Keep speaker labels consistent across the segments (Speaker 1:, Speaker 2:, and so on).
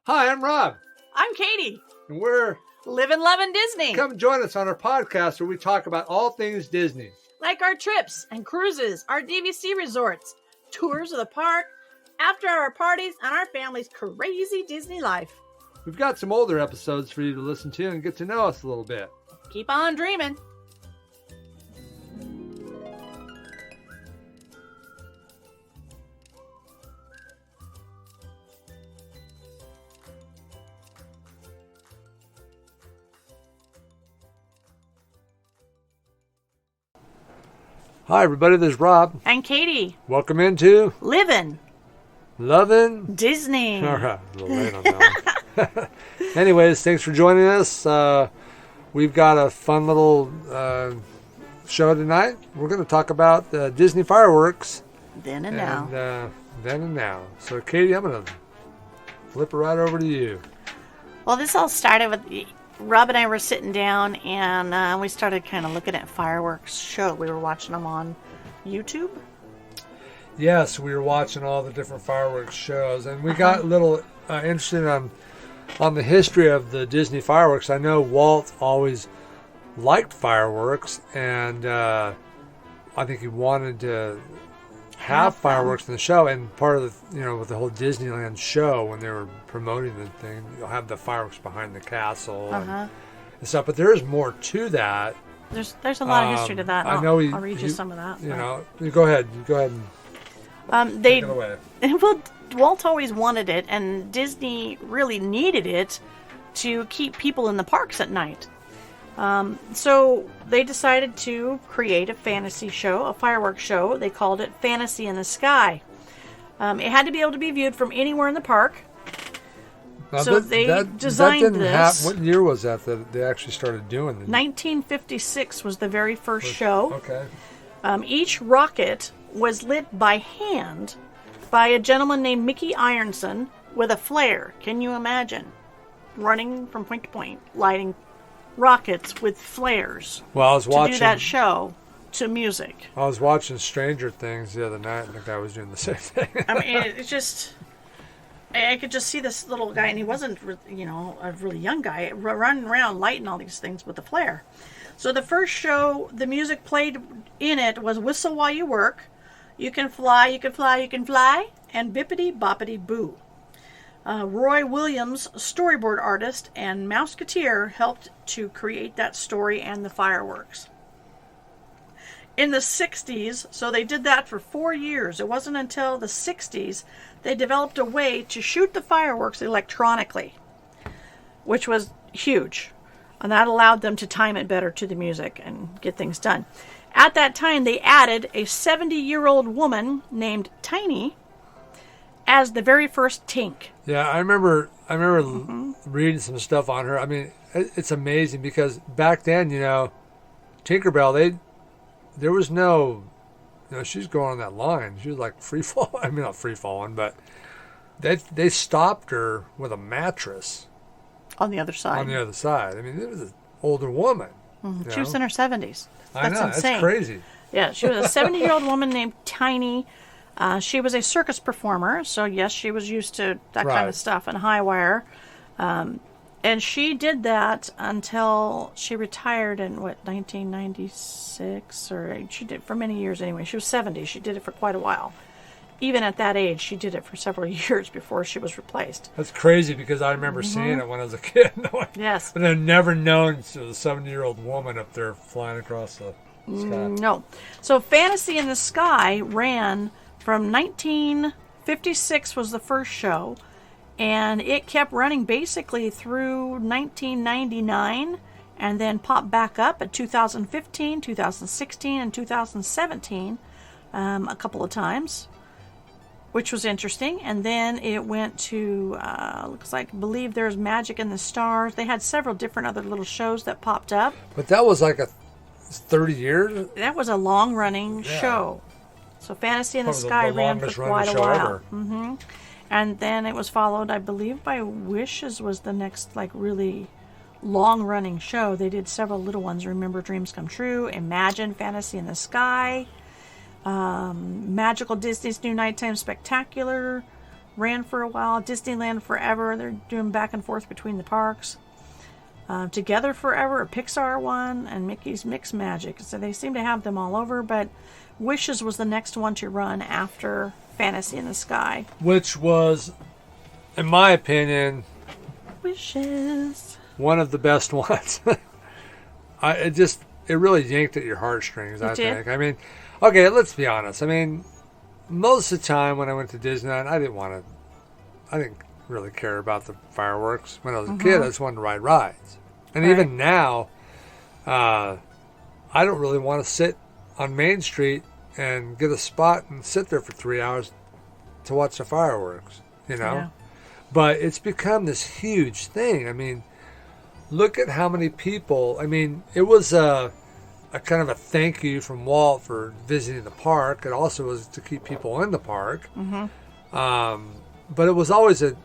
Speaker 1: Hi, I'm Rob.
Speaker 2: I'm Katie.
Speaker 1: And we're
Speaker 2: Livin Lovin Disney.
Speaker 1: Come join us on our podcast where we talk about all things Disney.
Speaker 2: Like our trips and cruises, our DVC resorts, tours of the park, after-hour parties, and our family's crazy Disney life.
Speaker 1: We've got some older episodes for you to listen to and get to know us a little bit.
Speaker 2: Keep on dreaming.
Speaker 1: Hi, everybody. This is Rob.
Speaker 2: And Katie.
Speaker 1: Welcome into
Speaker 2: Livin
Speaker 1: Lovin
Speaker 2: Disney.
Speaker 1: All right, a little late on that one. Anyways, thanks for joining us. We've got a fun little show tonight. We're going to talk about Disney fireworks.
Speaker 2: Then and now.
Speaker 1: Then and now. So, Katie, I'm going to flip it right over to you.
Speaker 2: Well, this all started with Rob and I were sitting down, and we started kind of looking at fireworks show. We were watching them on YouTube.
Speaker 1: Yes, we were watching all the different fireworks shows, and we got a little interested on the history of the Disney fireworks. I know Walt always liked fireworks, and I think he wanted to have fireworks in the show. And part of the, with the whole Disneyland show, when they were promoting the thing, you'll have the fireworks behind the castle and stuff. But there is more to that.
Speaker 2: There's a lot of history to that. I'll read you some of that.
Speaker 1: You go ahead. And take it away.
Speaker 2: Well, Walt always wanted it, and Disney really needed it to keep people in the parks at night. So they decided to create a fantasy show, a fireworks show. They called it Fantasy in the Sky. It had to be able to be viewed from anywhere in the park.
Speaker 1: Now
Speaker 2: so they designed this.
Speaker 1: What year was that they actually started doing it?
Speaker 2: 1956 was the very first show.
Speaker 1: Okay.
Speaker 2: Each rocket was lit by hand by a gentleman named Mickey Ironson with a flare. Can you imagine? Running from point to point, lighting rockets with flares.
Speaker 1: Well, I was watching
Speaker 2: to do that show to music.
Speaker 1: I was watching Stranger Things the other night, and the guy was doing the same thing.
Speaker 2: I mean, it's just, I could just see this little guy, and he wasn't, a really young guy, running around lighting all these things with a flare. So the first show, the music played in it was "Whistle While You Work," "You Can Fly, You Can Fly, You Can Fly," and "Bippity Boppity Boo." Roy Williams, storyboard artist and Mouseketeer, helped to create that story and the fireworks. In the 60s, so they did that for 4 years. It wasn't until the 60s they developed a way to shoot the fireworks electronically, which was huge. And that allowed them to time it better to the music and get things done. At that time, they added a 70-year-old woman named Tiny as the very first Tink.
Speaker 1: Yeah, I remember reading some stuff on her. I mean, it's amazing because back then, Tinkerbell, there was no, she was going on that line. She was like free fall. I mean, not free falling, but they stopped her with a mattress
Speaker 2: on the other side.
Speaker 1: I mean, it was an older woman.
Speaker 2: Mm-hmm. She was in her 70s.
Speaker 1: I know,
Speaker 2: insane.
Speaker 1: That's crazy.
Speaker 2: Yeah, she was a 70-year-old woman named Tiny. She was a circus performer, so yes, she was used to that kind of stuff and high wire. And she did that until she retired in, 1996? Or she did for many years anyway. She was 70. She did it for quite a while. Even at that age, she did it for several years before she was replaced.
Speaker 1: That's crazy because I remember seeing it when I was a kid.
Speaker 2: Yes.
Speaker 1: But I've never known a 70-year-old woman up there flying across the sky.
Speaker 2: No. So Fantasy in the Sky ran from 1956 was the first show, and it kept running basically through 1999, and then popped back up at 2015, 2016, and 2017 a couple of times, which was interesting. And then it went to, believe there's Magic in the Stars. They had several different other little shows that popped up.
Speaker 1: But that was like 30 years?
Speaker 2: That was a long-running show. So Fantasy in the Sky ran for quite a while. Mm-hmm. And then it was followed, I believe, by Wishes was the next, really long-running show. They did several little ones. Remember Dreams Come True, Imagine, Fantasy in the Sky, Magical Disney's New Nighttime Spectacular, ran for a while. Disneyland Forever, they're doing back and forth between the parks. Together Forever, a Pixar one, and Mickey's Mix Magic. So they seem to have them all over, but Wishes was the next one to run after Fantasy in the Sky.
Speaker 1: Which was, in my opinion,
Speaker 2: Wishes.
Speaker 1: one of the best ones. It really yanked at your heartstrings, I think. I mean, okay, let's be honest. I mean, most of the time when I went to Disneyland, I didn't really care about the fireworks. When I was a kid, I just wanted to ride rides. And even now, I don't really want to sit on Main Street and get a spot and sit there for 3 hours to watch the fireworks, you know? Yeah. But it's become this huge thing. I mean, look at how many people. I mean, it was a kind of a thank you from Walt for visiting the park. It also was to keep people in the park. But it was always a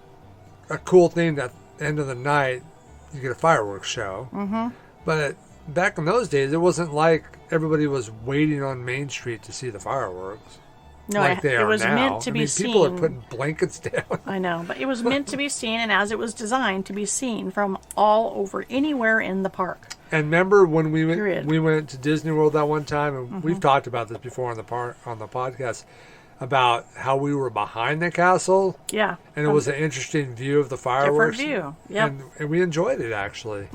Speaker 1: cool thing that at the end of the night, you get a fireworks show. But back in those days, it wasn't like everybody was waiting on Main Street to see the fireworks.
Speaker 2: No,
Speaker 1: like they
Speaker 2: it
Speaker 1: are
Speaker 2: was
Speaker 1: now.
Speaker 2: meant to be seen.
Speaker 1: People are putting blankets down.
Speaker 2: I know, but it was meant to be seen, and as it was designed to be seen from all over, anywhere in the park.
Speaker 1: And remember when we went to Disney World that one time, and we've talked about this before on the podcast, about how we were behind the castle.
Speaker 2: Yeah.
Speaker 1: And it was an interesting view of the fireworks.
Speaker 2: Different view, yep.
Speaker 1: And we enjoyed it, actually.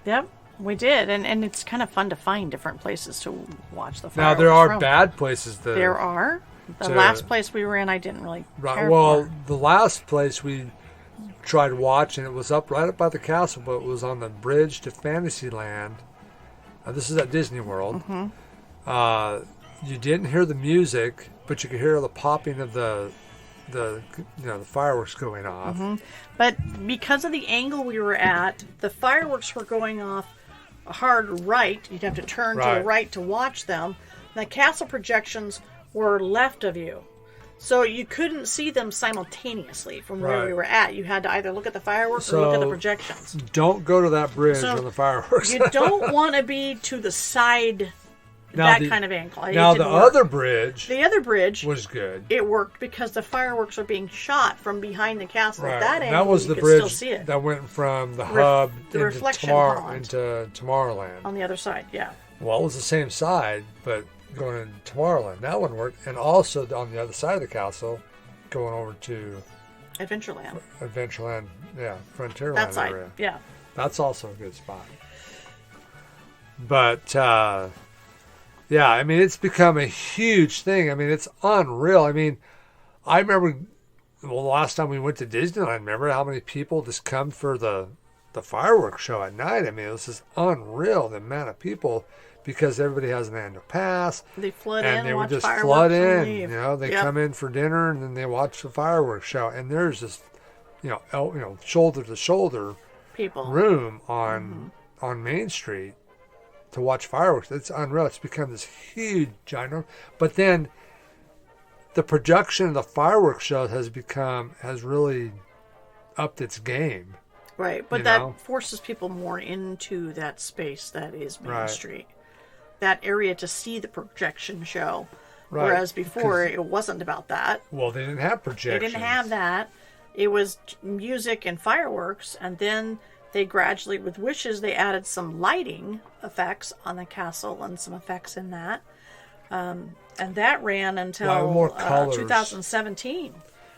Speaker 2: Yep, we did. And it's kind of fun to find different places to watch the fireworks.
Speaker 1: Now, there are bad places.
Speaker 2: There are. The last place we were in, I didn't really care
Speaker 1: for. The last place we tried watching, it was right up by the castle, but it was on the bridge to Fantasyland. This is at Disney World. You didn't hear the music, but you could hear the popping of the fireworks going off.
Speaker 2: But because of the angle we were at, the fireworks were going off a hard right. You'd have to turn to the right to watch them. The castle projections were left of you. So you couldn't see them simultaneously from where we were at. You had to either look at the fireworks or look at the projections.
Speaker 1: Don't go to that bridge on the fireworks.
Speaker 2: You don't want to be to the side, kind of angle.
Speaker 1: The other bridge
Speaker 2: was
Speaker 1: good.
Speaker 2: It worked because the fireworks are being shot from behind the castle.
Speaker 1: Right.
Speaker 2: At that angle,
Speaker 1: that was the
Speaker 2: you
Speaker 1: bridge
Speaker 2: could still see it.
Speaker 1: That went from the hub into Tomorrowland.
Speaker 2: On the other side, yeah.
Speaker 1: Well, it was the same side, but going into Tomorrowland, that one worked. And also on the other side of the castle, going over to
Speaker 2: Adventureland,
Speaker 1: Frontierland area.
Speaker 2: Yeah.
Speaker 1: That's also a good spot. But, yeah, I mean, it's become a huge thing. I mean, it's unreal. I mean, I remember, the last time we went to Disneyland, remember how many people just come for the fireworks show at night? I mean, it was just unreal, the amount of people, because everybody has an annual pass.
Speaker 2: They flood in,
Speaker 1: and they
Speaker 2: watch
Speaker 1: would just
Speaker 2: fireworks
Speaker 1: flood in.
Speaker 2: and leave.
Speaker 1: You know, they come in for dinner and then they watch the fireworks show. And there's just, shoulder to shoulder
Speaker 2: people
Speaker 1: room on Main Street to watch fireworks. It's unreal. It's become this huge giant. But then the production of the fireworks show has really upped its game.
Speaker 2: Right, but that forces people more into that space that is Main Street. That area to see the projection show. Right. Whereas before, it wasn't about that.
Speaker 1: Well, they didn't have projections.
Speaker 2: They didn't have that. It was music and fireworks, and then they gradually, with Wishes, they added some lighting effects on the castle and some effects in that. And that ran until 2017.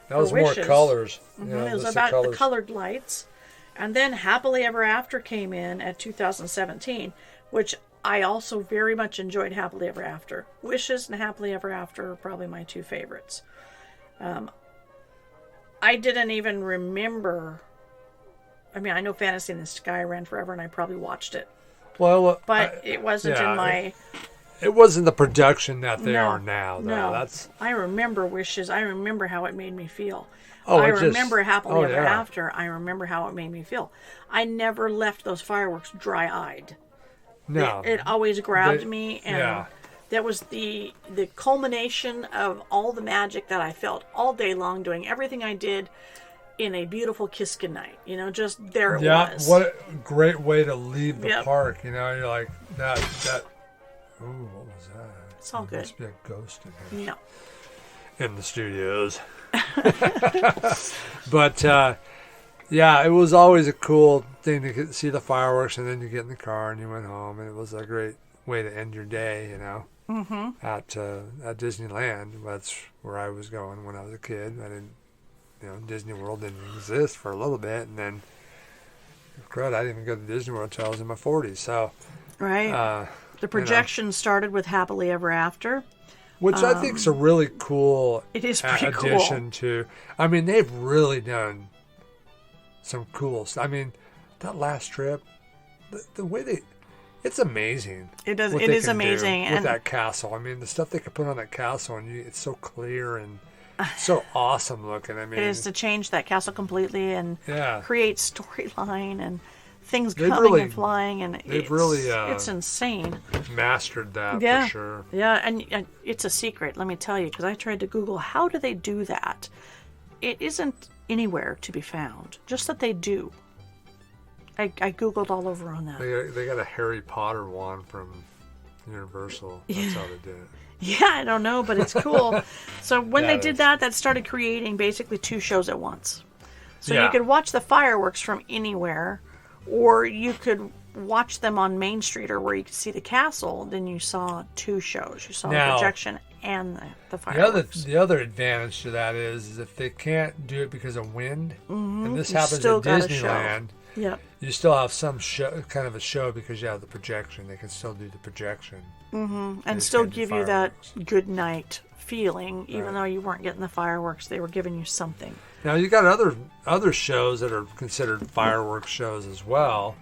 Speaker 1: That was more colors.
Speaker 2: It was about the colored lights. And then Happily Ever After came in at 2017, which I also very much enjoyed Happily Ever After. Wishes and Happily Ever After are probably my two favorites. I didn't even remember. I mean, I know Fantasy in the Sky ran forever, and I probably watched it.
Speaker 1: Well,
Speaker 2: but it wasn't in my.
Speaker 1: It wasn't the production that they are now, though.
Speaker 2: No, I remember Wishes. I remember how it made me feel. I remember Happily Ever After. I remember how it made me feel. I never left those fireworks dry-eyed.
Speaker 1: No.
Speaker 2: It always grabbed me, and that was the culmination of all the magic that I felt all day long, doing everything I did in a beautiful kiss goodnight. Just there it was.
Speaker 1: Yeah, what a great way to leave the park. You're like, that. Ooh, what was that?
Speaker 2: It's all good.
Speaker 1: Must be a ghost in here.
Speaker 2: No.
Speaker 1: In the studios. But yeah, it was always a cool thing to see the fireworks, and then you get in the car and you went home, and it was a great way to end your day, at Disneyland. That's where I was going when I was a kid. I didn't, Disney World didn't exist for a little bit, and then, crud, I didn't even go to Disney World until I was in my 40s. So,
Speaker 2: right. The projection started with Happily Ever After.
Speaker 1: Which I think is a really cool
Speaker 2: it is pretty
Speaker 1: addition to. I mean, they've really done some cool stuff. I mean, that last trip, the way it's amazing.
Speaker 2: It is amazing.
Speaker 1: With that castle. I mean, the stuff they could put on that castle, and it's so clear and so awesome looking. I mean,
Speaker 2: it is to change that castle completely and create storyline and things coming and flying, and it's insane.
Speaker 1: Mastered that for sure.
Speaker 2: Yeah, and it's a secret, let me tell you, because I tried to Google how do they do that. It isn't anywhere to be found, just that they do. I Googled all over on that.
Speaker 1: They got a Harry Potter wand from Universal. That's how they did it.
Speaker 2: Yeah, I don't know, but it's cool. So when they did that started creating basically 2 shows at once. So you could watch the fireworks from anywhere, or you could watch them on Main Street, or where you could see the castle. Then you saw 2 shows. You saw the projection and the fireworks.
Speaker 1: The other advantage to that is if they can't do it because of wind, and this happens at Disneyland, you still have some kind of a show because you have the projection. They can still do the projection.
Speaker 2: And still give you that good night feeling, even though you weren't getting the fireworks. They were giving you something.
Speaker 1: Now you got other shows that are considered fireworks shows as well.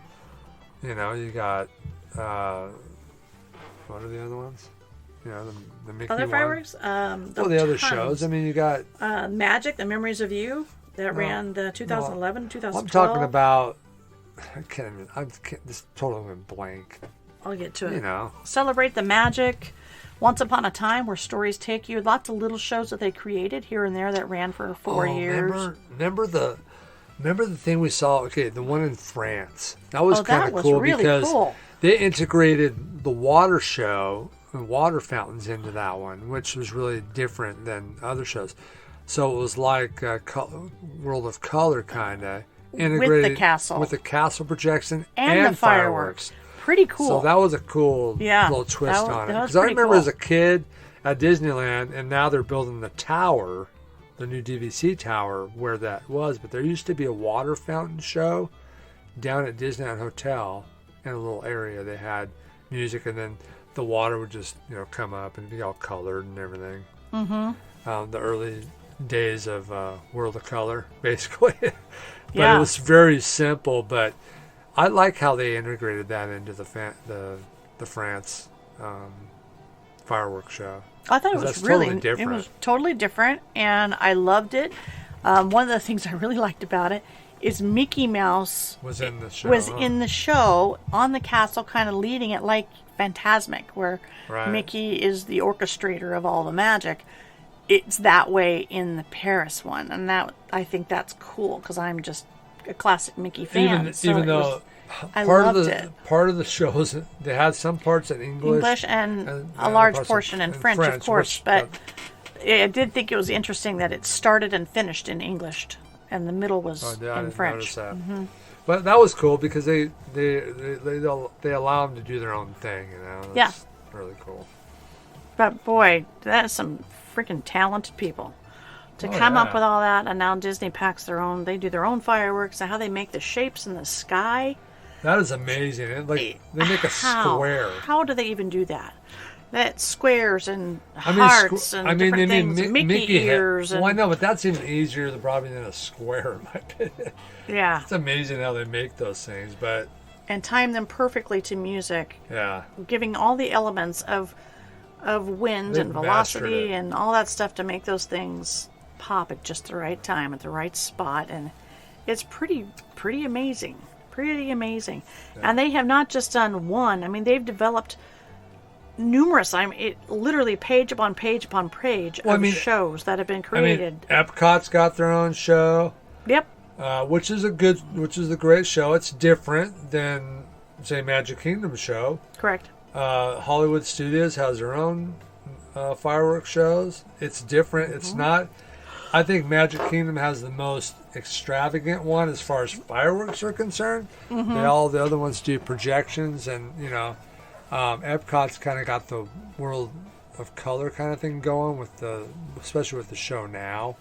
Speaker 1: You got what are the other ones? The Mickey
Speaker 2: other
Speaker 1: one.
Speaker 2: Fireworks.
Speaker 1: The other shows. I mean, you got
Speaker 2: Magic: The Memories of You that ran the 2011, 2012.
Speaker 1: I'm talking about. I can't even. I'm just totally went blank.
Speaker 2: I'll get to it. Celebrate the Magic. Once Upon a Time, where stories take you. Lots of little shows that they created here and there that ran for 4 years.
Speaker 1: Remember the thing we saw? Okay, the one in France. That was kind of cool
Speaker 2: really
Speaker 1: because
Speaker 2: cool.
Speaker 1: They integrated the water show and water fountains into that one, which was really different than other shows. So it was like World of Color kind of integrated with the castle projection and the fireworks.
Speaker 2: Pretty cool.
Speaker 1: So that was a cool little twist on it. Because I remember as a kid at Disneyland, and now they're building the tower, the new DVC tower, where that was. But there used to be a water fountain show down at Disneyland Hotel in a little area. They had music, and then the water would just come up and be all colored and everything. The early days of World of Color, basically. But it was very simple, but I like how they integrated that into the France fireworks show.
Speaker 2: I thought it was really different. It was totally different, and I loved it. One of the things I really liked about it is Mickey Mouse
Speaker 1: was in the show.
Speaker 2: In the show on the castle, kind of leading it like Fantasmic, where Mickey is the orchestrator of all the magic. It's that way in the Paris one, and that I think that's cool because I'm just a classic Mickey fan.
Speaker 1: Even though part of the shows, they had some parts in English
Speaker 2: and a large portion in French, of course. But I did think it was interesting that it started and finished in English, and the middle was in French. That.
Speaker 1: But that was cool because they allow them to do their own thing. That's really cool.
Speaker 2: But boy, that is some freaking talented people. To come up with all that, and now Disney packs their own. They do their own fireworks, and how they make the shapes in the sky.
Speaker 1: That is amazing. They make a square.
Speaker 2: How do they even do that? That squares and hearts and different things. Mickey ears.
Speaker 1: Well, I know, but that's even easier probably than a square, in my opinion.
Speaker 2: Yeah.
Speaker 1: It's amazing how they make those things, but
Speaker 2: and time them perfectly to music.
Speaker 1: Yeah.
Speaker 2: Giving all the elements of wind and velocity and all that stuff to make those things pop at just the right time at the right spot, and it's pretty amazing. Yeah. And they have not just done one. I mean, they've developed numerous. Literally page upon page upon page of shows that have been created.
Speaker 1: Epcot's got their own show.
Speaker 2: Yep.
Speaker 1: Which is a great show. It's different than, say, Magic Kingdom show.
Speaker 2: Correct.
Speaker 1: Hollywood Studios has their own fireworks shows. It's different. It's not. I think Magic Kingdom has the most extravagant one as far as fireworks are concerned. All the other ones do projections, and Epcot's kind of got the World of Color kind of thing going with especially with the show now,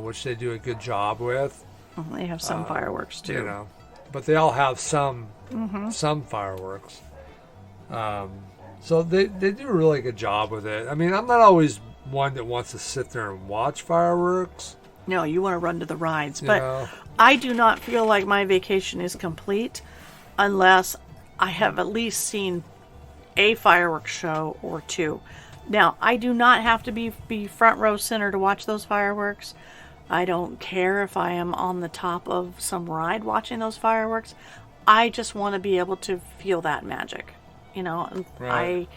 Speaker 1: which they do a good job with.
Speaker 2: They have some fireworks too.
Speaker 1: But they all have some fireworks. So they do a really good job with it. I mean, I'm not always one that wants to sit there and watch fireworks.
Speaker 2: No, you want to run to the rides. But I do not feel like my vacation is complete unless I have at least seen a fireworks show or two. Now, I do not have to be front row center to watch those fireworks. I don't care if I am on the top of some ride watching those fireworks. I just want to be able to feel that magic. Right. I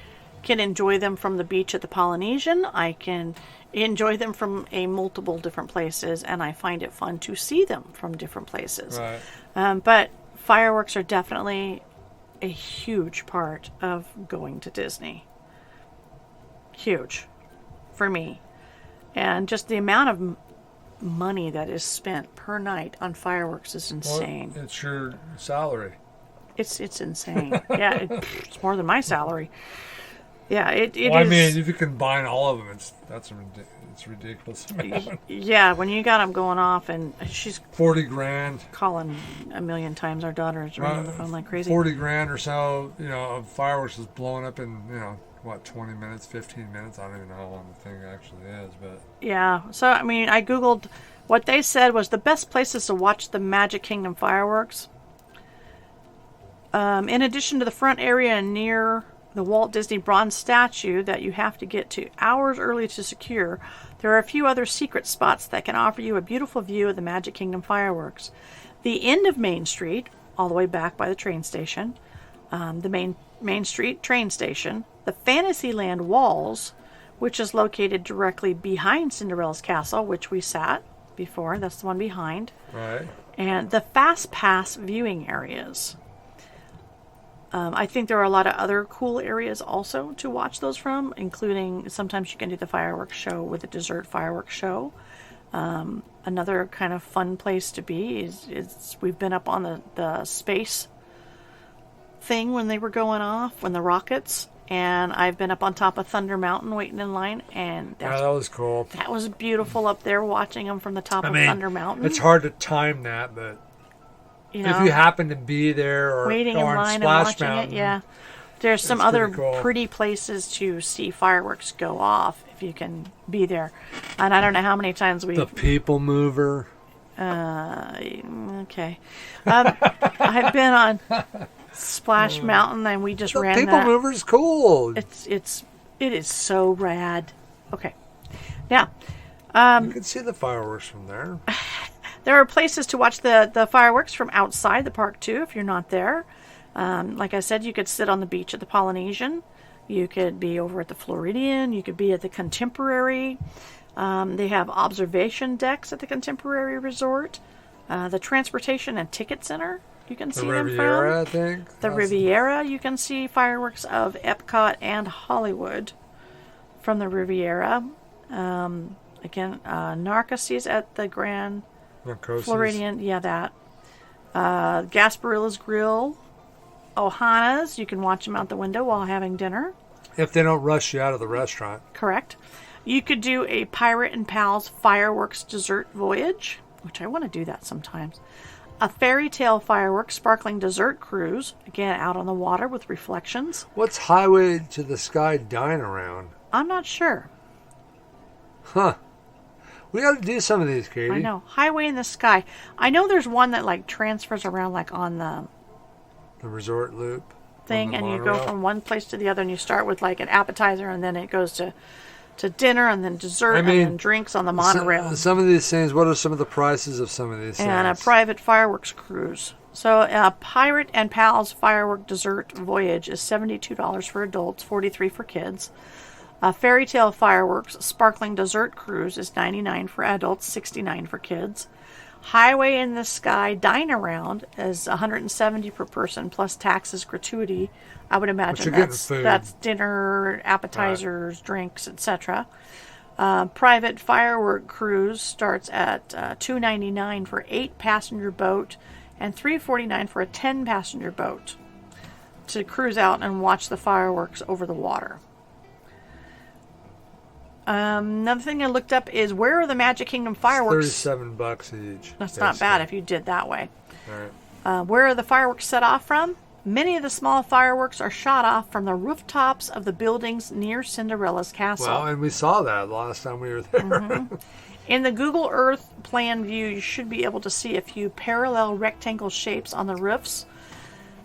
Speaker 2: can enjoy them from the beach at the Polynesian. I can enjoy them from multiple different places, and I find it fun to see them from different places.
Speaker 1: Right.
Speaker 2: But fireworks are definitely a huge part of going to Disney. Huge for me. And just the amount of money that is spent per night on fireworks is insane.
Speaker 1: Well, it's your salary.
Speaker 2: It's insane. Yeah, it's more than my salary. Yeah, it is.
Speaker 1: I mean, if you combine all of them, it's ridiculous.
Speaker 2: Yeah, when you got them going off, and she's
Speaker 1: $40,000
Speaker 2: calling a million times. Our daughter is ringing the phone like crazy.
Speaker 1: $40,000 or so, of fireworks is blowing up in 20 minutes, 15 minutes. I don't even know how long the thing actually is, but
Speaker 2: yeah. So I mean, I googled what they said was the best places to watch the Magic Kingdom fireworks. In addition to the front area near the Walt Disney bronze statue that you have to get to hours early to secure, there are a few other secret spots that can offer you a beautiful view of the Magic Kingdom fireworks. The end of Main Street, all the way back by the train station, the Main Street train station, the Fantasyland Walls, which is located directly behind Cinderella's Castle, which we sat before. That's the one behind.
Speaker 1: Right.
Speaker 2: And the Fast Pass viewing areas. I think there are a lot of other cool areas also to watch those from, including sometimes you can do the fireworks show with a dessert fireworks show. Another kind of fun place to be is we've been up on the space thing when they were going off, when the rockets, and I've been up on top of Thunder Mountain waiting in line, and
Speaker 1: that was cool.
Speaker 2: That was beautiful up there watching them from the top of Thunder Mountain.
Speaker 1: It's hard to time that, but if you happen to be there or
Speaker 2: waiting in line and watching Mountain, it, there's some other pretty places to see fireworks go off if you can be there. And I don't know how many times the
Speaker 1: People Mover.
Speaker 2: Okay. I've been on Splash Mountain, and we just ran
Speaker 1: People Mover's cool.
Speaker 2: It is so rad. Okay. Now,
Speaker 1: you can see the fireworks from there.
Speaker 2: There are places to watch the fireworks from outside the park, too, if you're not there. Like I said, you could sit on the beach at the Polynesian. You could be over at the Floridian. You could be at the Contemporary. They have observation decks at the Contemporary Resort. The Transportation and Ticket Center, you can see them from.
Speaker 1: The Riviera, I think.
Speaker 2: The Riviera, you can see fireworks of Epcot and Hollywood from the Riviera. Again, Narcoossee's at the Grand Floridian, that. Gasparilla's Grill, Ohana's, you can watch them out the window while having dinner.
Speaker 1: If they don't rush you out of the restaurant.
Speaker 2: Correct. You could do a Pirate and Pals fireworks dessert voyage, which I want to do that sometimes. A fairy tale fireworks sparkling dessert cruise, again out on the water with reflections.
Speaker 1: What's Highway to the Sky Dine Around?
Speaker 2: I'm not sure.
Speaker 1: Huh. We got to do some of these, Katie.
Speaker 2: I know. Highway in the Sky. I know there's one that transfers around on the
Speaker 1: resort loop
Speaker 2: thing, and you go from one place to the other, and you start with an appetizer, and then it goes to dinner, and then dessert, and then drinks on the monorail.
Speaker 1: Some of these things, what are some of the prices of some of these things?
Speaker 2: And a private fireworks cruise. So a Pirate and Pals firework dessert voyage is $72 for adults, $43 for kids. A Fairy Tale Fireworks Sparkling Dessert Cruise is $99 for adults, $69 for kids. Highway in the Sky Dine Around is $170 per person, plus taxes, gratuity. I would imagine that's dinner, appetizers, drinks, etc. Private firework cruise starts at $2.99 for 8-passenger boat and $3.49 for a 10-passenger boat to cruise out and watch the fireworks over the water. Another thing I looked up is, where are the Magic Kingdom fireworks?
Speaker 1: $37 each.
Speaker 2: That's not bad if you did that way.
Speaker 1: All right.
Speaker 2: Where are the fireworks set off from? Many of the small fireworks are shot off from the rooftops of the buildings near Cinderella's castle.
Speaker 1: Well, and we saw that last time we were there.
Speaker 2: Mm-hmm. In the Google Earth plan view, you should be able to see a few parallel rectangle shapes on the roofs,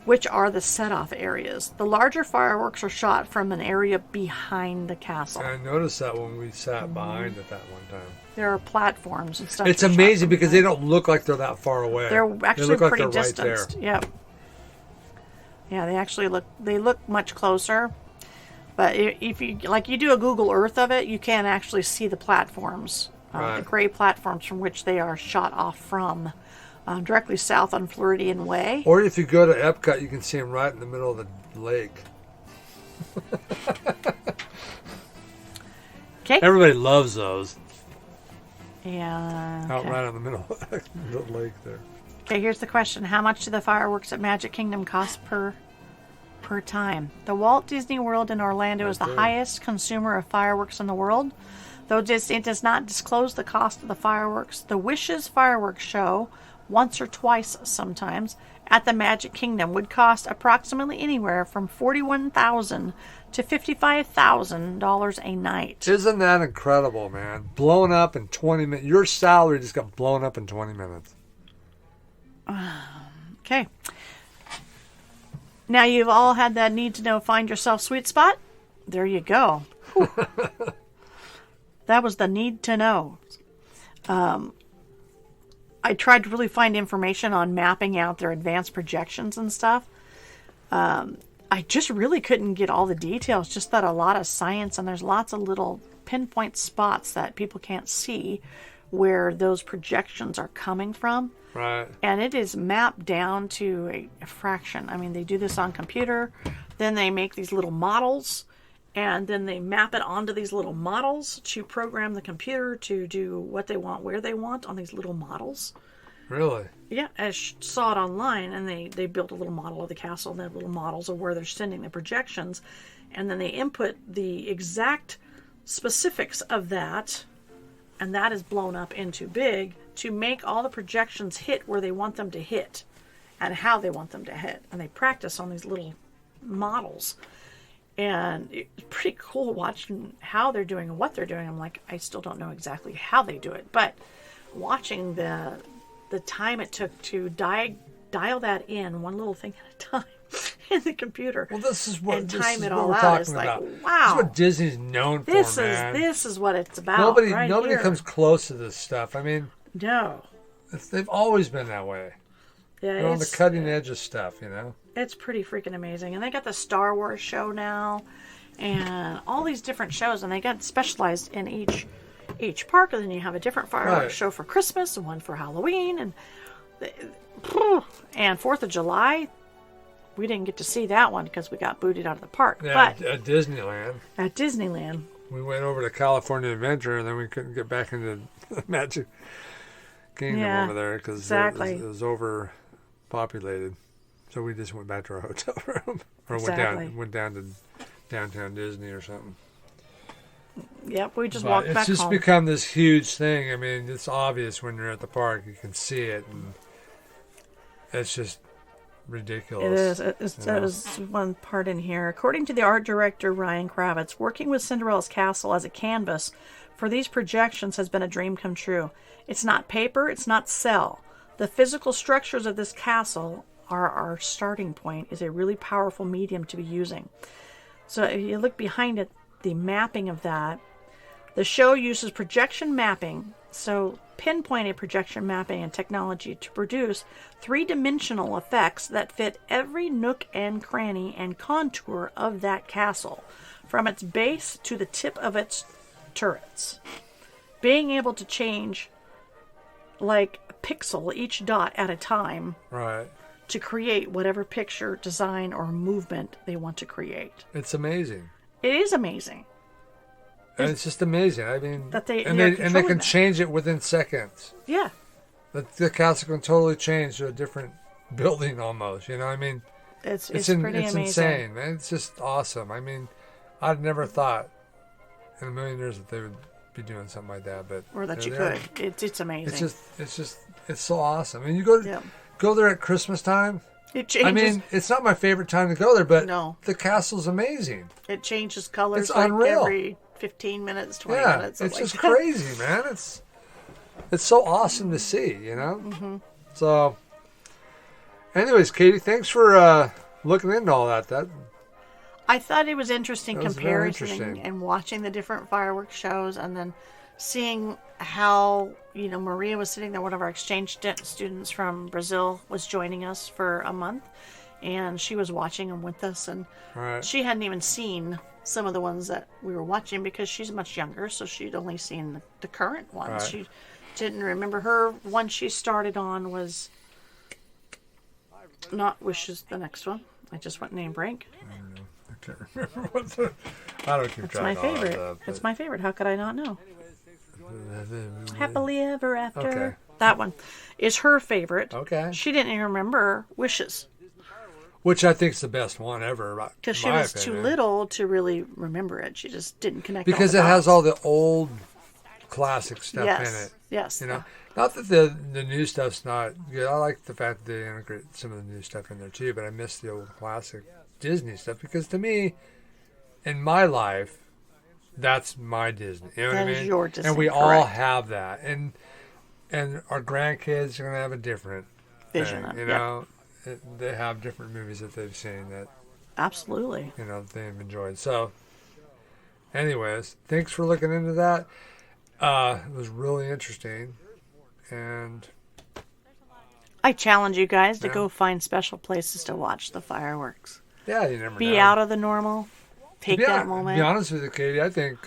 Speaker 2: which are the set-off areas. The larger fireworks are shot from an area behind the castle.
Speaker 1: I noticed that when we sat behind it that one time.
Speaker 2: There are platforms and stuff.
Speaker 1: It's amazing because they don't look like they're that far away.
Speaker 2: They're actually
Speaker 1: look like
Speaker 2: pretty
Speaker 1: they're
Speaker 2: distanced.
Speaker 1: right there.
Speaker 2: Yep. Yeah, they actually look much closer. But if you do a Google Earth of it, you can actually see the platforms,
Speaker 1: Right.
Speaker 2: the gray platforms from which they are shot off from, directly south on Floridian Way.
Speaker 1: Or if you go to Epcot, you can see them right in the middle of the lake.
Speaker 2: Okay.
Speaker 1: Everybody loves those.
Speaker 2: Yeah.
Speaker 1: Out
Speaker 2: Okay.
Speaker 1: right in the middle of the lake there.
Speaker 2: Okay, here's the question. How much do the fireworks at Magic Kingdom cost per time? The Walt Disney World in Orlando is the highest consumer of fireworks in the world. Though Disney does not disclose the cost of the fireworks, the Wishes fireworks show, once or twice sometimes, at the Magic Kingdom would cost approximately anywhere from $41,000 to $55,000 a night.
Speaker 1: Isn't that incredible, man? Blown up in 20 minutes. Your salary just got blown up in 20 minutes.
Speaker 2: Okay. Now you've all had that need to know, find yourself sweet spot. There you go. That was the need to know. I tried to really find information on mapping out their advanced projections and stuff. I just really couldn't get all the details, just that a lot of science, and there's lots of little pinpoint spots that people can't see where those projections are coming from.
Speaker 1: Right.
Speaker 2: And it is mapped down to a fraction. I mean, they do this on computer, then they make these little models, and then they map it onto these little models to program the computer to do what they want, where they want on these little models.
Speaker 1: Really?
Speaker 2: Yeah, I saw it online, and they built a little model of the castle, and they have little models of where they're sending the projections, and then they input the exact specifics of that, and that is blown up into big to make all the projections hit where they want them to hit and how they want them to hit. And they practice on these little models. And it's pretty cool watching how they're doing and what they're doing. I'm like, I still don't know exactly how they do it. But watching the time it took to dial that in, one little thing at a time in the computer.
Speaker 1: Well, this is what,
Speaker 2: and
Speaker 1: this
Speaker 2: time
Speaker 1: is
Speaker 2: it
Speaker 1: what
Speaker 2: all
Speaker 1: we're
Speaker 2: out.
Speaker 1: talking
Speaker 2: It's
Speaker 1: about.
Speaker 2: like, wow.
Speaker 1: This is what Disney's known for, man.
Speaker 2: This is what it's about.
Speaker 1: Nobody
Speaker 2: here.
Speaker 1: comes close to this stuff. I mean,
Speaker 2: No.
Speaker 1: they've always been that way.
Speaker 2: Yeah,
Speaker 1: They're on the cutting edge of stuff, you know?
Speaker 2: It's pretty freaking amazing. And they got the Star Wars show now and all these different shows, and they got specialized in each park. And then you have a different fireworks show for Christmas and one for Halloween, and 4th of July. We didn't get to see that one because we got booted out of the park.
Speaker 1: Yeah,
Speaker 2: but
Speaker 1: at Disneyland.
Speaker 2: at Disneyland,
Speaker 1: We went over to California Adventure, and then we couldn't get back into the Magic Kingdom over there because it was overpopulated. So we just went back to our hotel room, or went down to downtown Disney or something.
Speaker 2: Yep, we just
Speaker 1: But
Speaker 2: walked back
Speaker 1: it's just
Speaker 2: home.
Speaker 1: become this huge thing. I mean, it's obvious when you're at the park. You can see it, and it's just ridiculous.
Speaker 2: It is. There's one part in here. According to the art director Ryan Kravitz, working with Cinderella's castle as a canvas for these projections has been a dream come true. It's not paper, it's not cell. The physical structures of this castle are our starting point, is a really powerful medium to be using. So if you look behind it, the mapping of that, the show uses projection mapping, so pinpointed projection mapping and technology to produce three-dimensional effects that fit every nook and cranny and contour of that castle, from its base to the tip of its turrets. Being able to change like a pixel each dot at a time,
Speaker 1: Right.
Speaker 2: to create whatever picture, design, or movement they want to create.
Speaker 1: It's amazing.
Speaker 2: It is amazing.
Speaker 1: And it's just amazing. I mean,
Speaker 2: that they
Speaker 1: can change it within seconds.
Speaker 2: Yeah.
Speaker 1: The castle can totally change to a different building almost. You know, I mean,
Speaker 2: it's pretty amazing.
Speaker 1: It's insane, man. It's just awesome. I mean, I'd never thought in a million years that they would be doing something like that, but
Speaker 2: or that you could. It's amazing.
Speaker 1: It's so awesome. I mean, you go there at Christmas time.
Speaker 2: It changes.
Speaker 1: I mean, it's not my favorite time to go there, but
Speaker 2: no.
Speaker 1: The castle's amazing.
Speaker 2: It changes colors
Speaker 1: it's unreal.
Speaker 2: Every 15 minutes, 20 minutes.
Speaker 1: It's just crazy, man. It's so awesome to see, you know?
Speaker 2: Mm-hmm.
Speaker 1: So, anyways, Katie, thanks for looking into all that.
Speaker 2: I thought it was interesting comparing
Speaker 1: interesting.
Speaker 2: and watching the different fireworks shows and then seeing how, Maria was sitting there, one of our exchange students from Brazil was joining us for a month, and she was watching them with us, and she hadn't even seen some of the ones that we were watching because she's much younger, so she'd only seen the current ones. Right. She didn't remember. Her one she started on was not Wishes, the next one. I just went name break.
Speaker 1: I can't remember I don't keep track of all that.
Speaker 2: It's my favorite. How could I not know? Happily Ever After.
Speaker 1: Okay.
Speaker 2: That one is her favorite.
Speaker 1: Okay.
Speaker 2: She didn't even remember Wishes.
Speaker 1: Which I think is the best one ever.
Speaker 2: Because she was too little to really remember it. She just didn't connect.
Speaker 1: Because it has all the old classic stuff in it.
Speaker 2: Yes.
Speaker 1: Not that the new stuff's not good. I like the fact that they integrate some of the new stuff in there too, but I miss the old classic Disney stuff because to me, in my life, that's my Disney. You know what I mean?
Speaker 2: That is your Disney.
Speaker 1: And we all have that. And our grandkids are going to have a different
Speaker 2: vision.
Speaker 1: Thing, you know? They have different movies that they've seen that
Speaker 2: absolutely
Speaker 1: they've enjoyed. So anyways, thanks for looking into that. It was really interesting, and
Speaker 2: I challenge you guys to go find special places to watch the fireworks.
Speaker 1: Yeah, you never know.
Speaker 2: Be out of the normal. Take that moment.
Speaker 1: To be honest with you, Katie, I think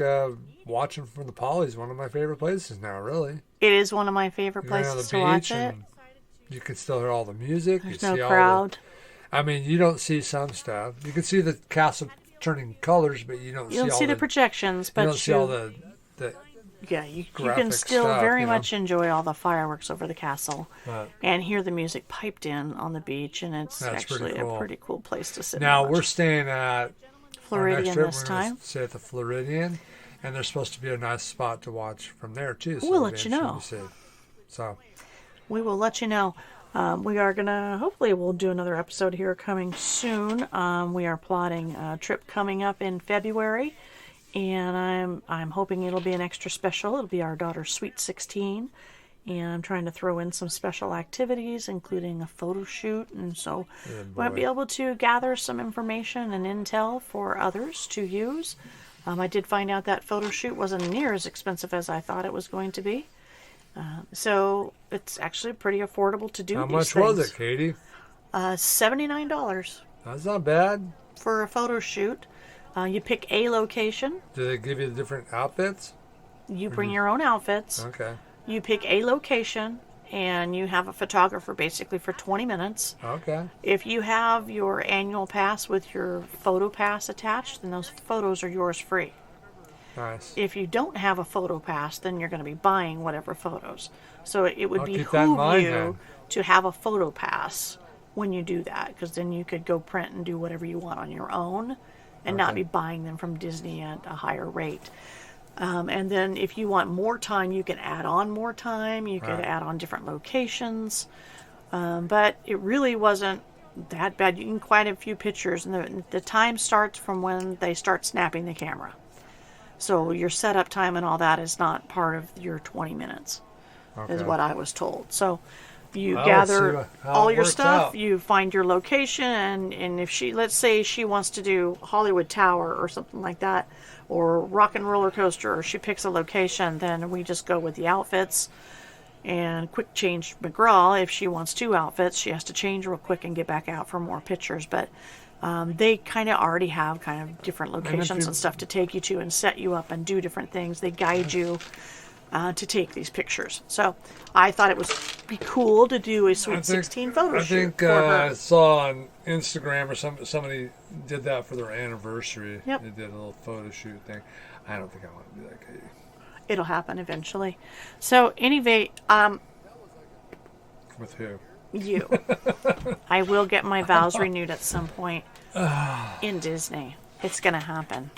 Speaker 1: watching from the Poly is one of my favorite places now, really.
Speaker 2: It is one of my favorite places to watch it.
Speaker 1: You can still hear all the music.
Speaker 2: There's no crowd.
Speaker 1: I mean, you don't see some stuff. You can see the castle turning colors, but you don't see
Speaker 2: the projections. But
Speaker 1: you don't see all the
Speaker 2: you can still very much enjoy all the fireworks over the castle and hear the music piped in on the beach, and it's actually a pretty cool place to sit.
Speaker 1: Now we're staying at
Speaker 2: Floridian this time.
Speaker 1: We're stay at the Floridian, and there's supposed to be a nice spot to watch from there too. So
Speaker 2: we'll let you know.
Speaker 1: So
Speaker 2: we will let you know. We are gonna hopefully we'll do another episode here coming soon. We are plotting a trip coming up in February. And I'm hoping it'll be an extra special. It'll be our daughter's Sweet 16. And I'm trying to throw in some special activities, including a photo shoot. And so we'll be able to gather some information and intel for others to use. I did find out that photo shoot wasn't near as expensive as I thought it was going to be. So it's actually pretty affordable to do.
Speaker 1: How much was it, Katie?
Speaker 2: $79.
Speaker 1: That's not bad.
Speaker 2: For a photo shoot. You pick a location.
Speaker 1: Do they give you the different outfits?
Speaker 2: You bring your own outfits.
Speaker 1: Okay.
Speaker 2: You pick a location, and you have a photographer basically for 20 minutes.
Speaker 1: Okay.
Speaker 2: If you have your annual pass with your photo pass attached, then those photos are yours free.
Speaker 1: Nice.
Speaker 2: If you don't have a photo pass, then you're going to be buying whatever photos. So it would behoove you to have a photo pass when you do that, because then you could go print and do whatever you want on your own. And not be buying them from Disney at a higher rate. And then if you want more time, you can add on more time. You could add on different locations. But it really wasn't that bad. You can quite a few pictures. And the time starts from when they start snapping the camera. So your setup time and all that is not part of your 20 minutes, is what I was told. So you gather all your stuff, you find your location, and if let's say she wants to do Hollywood Tower or something like that, or Rock and Roller Coaster, or she picks a location, then we just go with the outfits and quick change McGraw. If she wants 2 outfits, she has to change real quick and get back out for more pictures. But they kind of already have kind of different locations and stuff to take you to and set you up and do different things. They guide you to take these pictures. So I thought it would be cool to do a Sweet 16 photo shoot.
Speaker 1: I think I saw on Instagram or somebody did that for their anniversary.
Speaker 2: Yep.
Speaker 1: They did a little photo shoot thing. I don't think I want to do that, Katie.
Speaker 2: It'll happen eventually. So anyway,
Speaker 1: With who?
Speaker 2: you. I will get my vows renewed at some point in Disney. It's going to happen.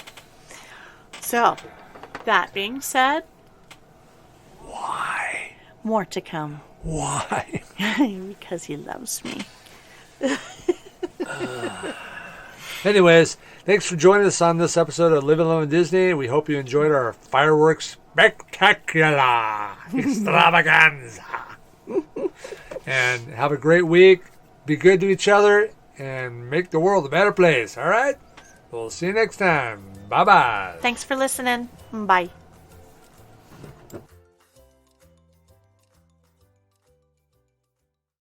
Speaker 2: So, that being said,
Speaker 1: Why?
Speaker 2: more to come.
Speaker 1: Why?
Speaker 2: Because he loves me.
Speaker 1: Anyways, thanks for joining us on this episode of Livin Lovin Disney. We hope you enjoyed our fireworks spectacular extravaganza. And have a great week. Be good to each other and make the world a better place. All right? We'll see you next time. Bye-bye.
Speaker 2: Thanks for listening. Bye.